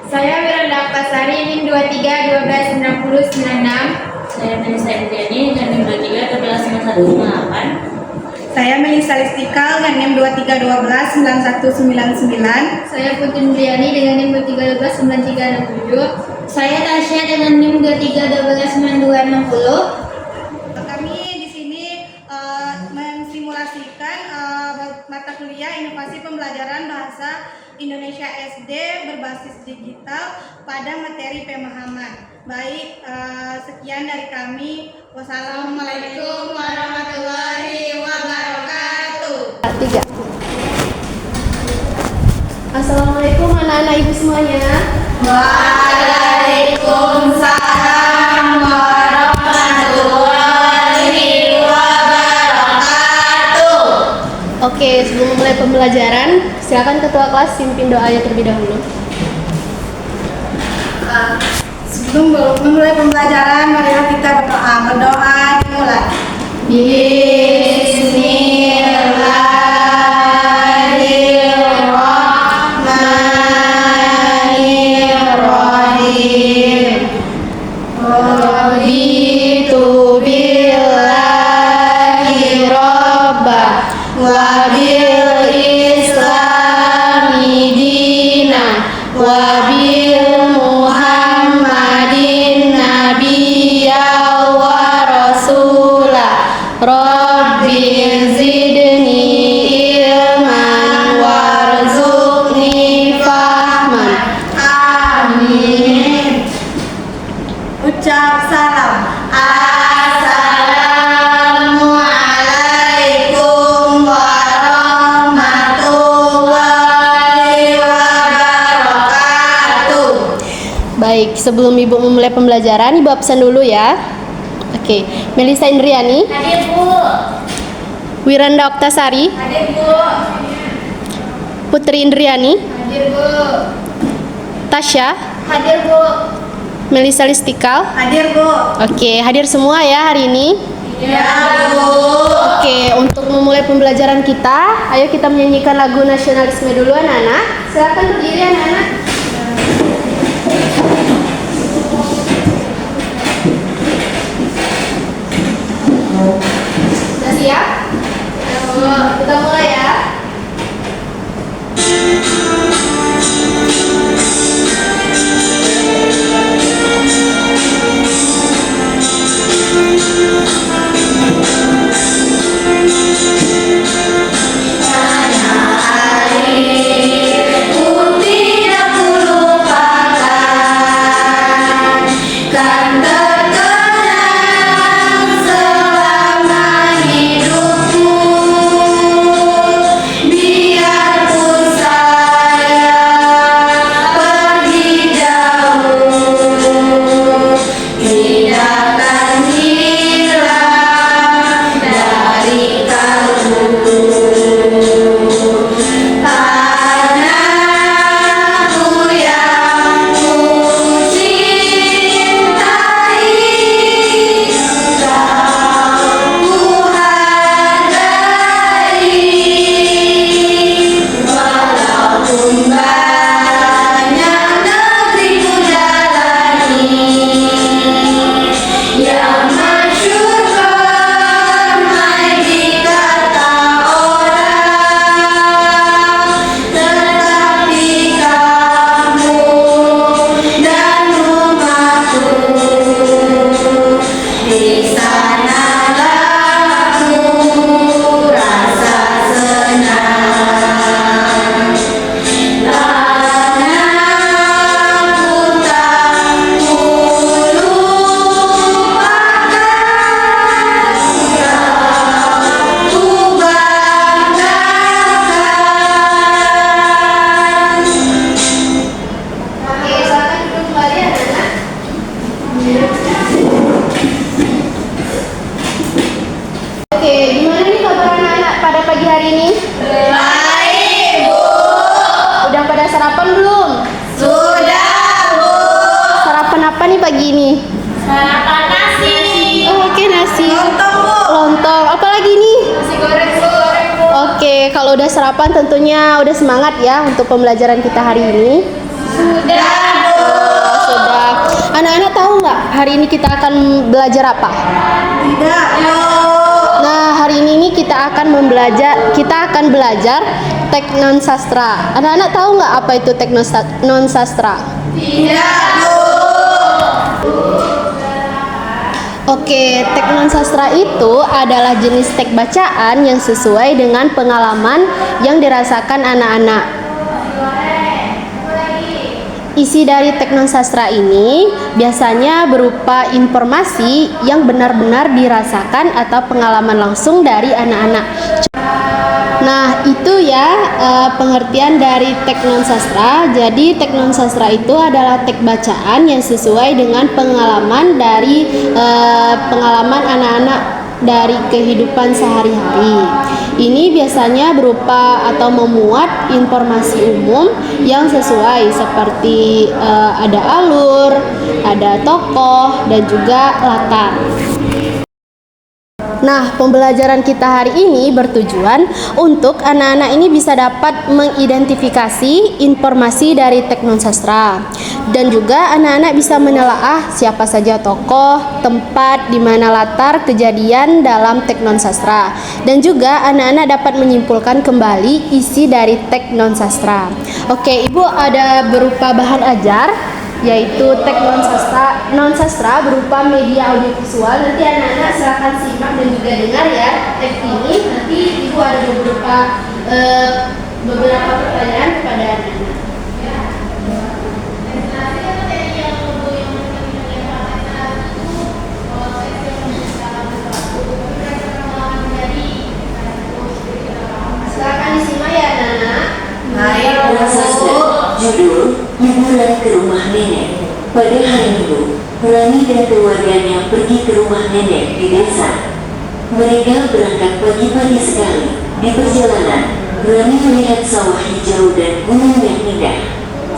Saya Wiranda Pasari, NIM 23 12 90 96. Saya Melisa Indriani dengan NIM 23 12 9198. Saya Melisa Listikal dengan NIM 23 12 9199. Saya Putri Indriani dengan NIM 23 12 9367. Saya Tasya dengan NIM 23 12 9260. Kami di sini mensimulasikan mata kuliah inovasi pembelajaran bahasa Indonesia SD berbasis digital pada materi pemahaman. Baik, sekian dari kami. Wassalamualaikum warahmatullahi wabarakatuh. 3. Assalamualaikum anak-anak ibu semuanya. Waalaikumsalam warahmatullahi wabarakatuh. Oke, sebelum memulai pembelajaran, silakan ketua kelas pimpin doanya terlebih dahulu. Sebelum memulai pembelajaran, marilah kita berdoa. Berdoa dimulai. Bismillahirrahmanirrahim. Raditu billahi robba wa bil islami dina wa bil muhammadin nabiyya wa rasula. Rabbi zidni ilman warzuqni fahman. Amin. Ucap salam. Assalamualaikum warahmatullahi wabarakatuh. Baik, sebelum ibu memulai pembelajaran, ibu absen dulu ya. Oke, Melisa Indriani, Hadir Bu. Wiranda Oktasari, Hadir Bu. Putri Indriani, Hadir Bu. Tasya, Hadir Bu. Melisa Listikal. Hadir, Bu. Oke, hadir semua ya hari ini. Ya, Bu. Oke, untuk memulai pembelajaran kita, ayo kita menyanyikan lagu nasionalisme dulu anak-anak. Silakan berdiri anak-anak. Sudah siap? Kita mulai ya. pagi ini? Sarapan nasi. Oh, oke, nasi. Lontong, Bu. Lontong. Apa lagi nih? Nasi goreng Bu. Oke, kalau kalau udah sarapan tentunya udah semangat ya untuk pembelajaran kita hari ini. Sudah. Sudah. Anak-anak tahu nggak hari ini kita akan belajar apa? Tidak. Nah, hari ini kita akan belajar teknon sastra. Anak-anak tahu nggak apa itu teknon sastra? Tidak. Oke, teknon sastra itu adalah jenis teks bacaan yang sesuai dengan pengalaman yang dirasakan anak-anak. Isi dari teknon sastra ini biasanya berupa informasi yang benar-benar dirasakan atau pengalaman langsung dari anak-anak. Nah, itu ya pengertian dari teknon sastra. Jadi teknon sastra itu adalah teks bacaan yang sesuai dengan pengalaman dari pengalaman anak-anak dari kehidupan sehari-hari. Ini biasanya berupa atau memuat informasi umum yang sesuai seperti ada alur, ada tokoh, dan juga latar. Nah, pembelajaran kita hari ini bertujuan untuk anak-anak ini bisa dapat mengidentifikasi informasi dari teknon sastra, dan juga anak-anak bisa menelaah siapa saja tokoh, tempat, di mana latar kejadian dalam teknon sastra, dan juga anak-anak dapat menyimpulkan kembali isi dari teknon sastra. Oke, Ibu ada berupa bahan ajar, yaitu teks non sastra berupa media audiovisual. Nanti anak-anak silakan simak dan juga dengar ya teks ini. Nanti Ibu ada beberapa pertanyaan kepada anak-anak. Silakan disimak ya anak-anak. Judul liburan ke rumah nenek. Pada hari Minggu, Rani dan keluarganya pergi ke rumah nenek di desa. Mereka berangkat pagi-pagi sekali. Di perjalanan, Rani melihat sawah hijau dan gunung yang indah.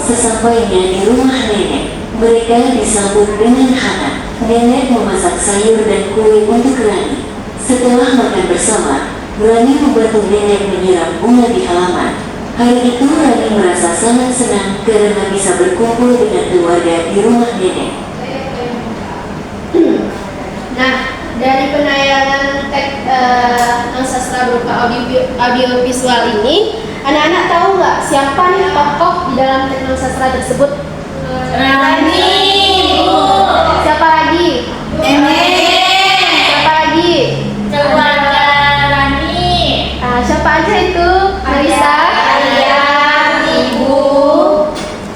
Sesampainya di rumah nenek, mereka disambut dengan hangat. Nenek memasak sayur dan kue untuk Rani. Setelah makan bersama, Rani membantu nenek menyiram bunga di halaman. Hari itu Rani merasa sangat senang karena bisa berkumpul dengan keluarga di rumah nenek. Nah, dari penayangan teks non sastra berupa audiovisual ini, anak-anak tahu nggak siapa nih tokoh di dalam teks non sastra tersebut? Rani. Siapa lagi? Nenek. Siapa lagi? Keluarga Rani. Siapa aja itu? Marisa? Ayah, ibu,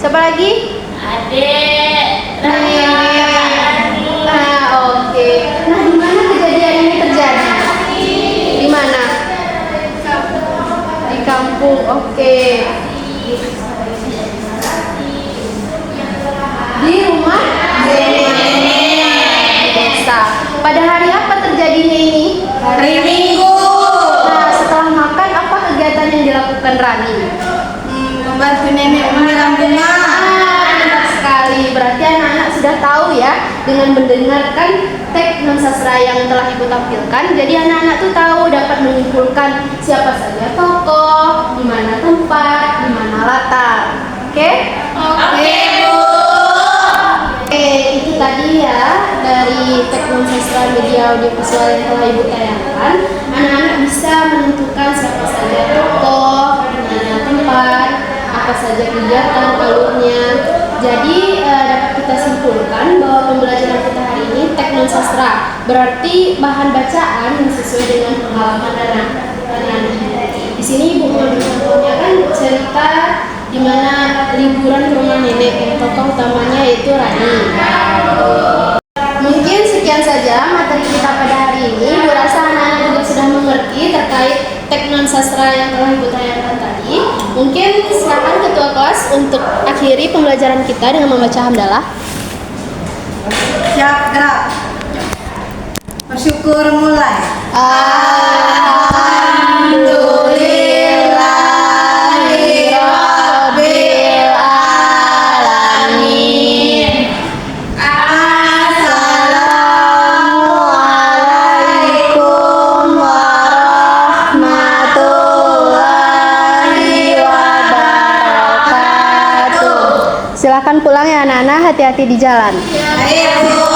Siapa lagi? adik, Rani. Rani. Oke. Nah, di mana kejadian ini terjadi? Di mana? Di kampung. Oke. Di rumah nenek. Desa. Pada hari apa terjadinya ini? Hari Minggu. Nah, setelah makan apa kegiatan yang dilakukan Rani? Membantu nenek menyiram bunga. Benar sekali. Berarti anak-anak sudah tahu ya dengan mendengarkan teks non sastra yang telah Ibu tampilkan. Jadi anak-anak tuh tahu dapat menyimpulkan siapa saja tokoh, di mana tempat, di mana latar. Oke? Oke, Bu. Oke, itu tadi ya dari teks non sastra media audiovisual yang telah Ibu tayangkan. Anak-anak bisa menentukan siapa saja tokoh, di mana tempat, apa saja kegiatan, alurnya. Jadi dapat kita simpulkan bahwa pembelajaran kita hari ini teks non sastra berarti bahan bacaan yang sesuai dengan pengalaman anak-anak. Di sini Ibu mengambil contohnya kan cerita di mana liburan ke rumah nenek, yang tokoh utamanya yaitu Rani. Mungkin sekian saja materi kita pada hari ini. Ibu rasa anak-anak juga sudah mengerti terkait teks non sastra yang telah Ibu tayangkan tadi. Mungkin silakan ketua kelas untuk akhiri pembelajaran kita dengan membaca hamdalah. Siap, gerak. Bersyukur mulai. Alhamdulillahirabbil alamin. Assalamualaikum warahmatullahi pulang ya anak-anak, hati-hati di jalan. Ayo, Bu.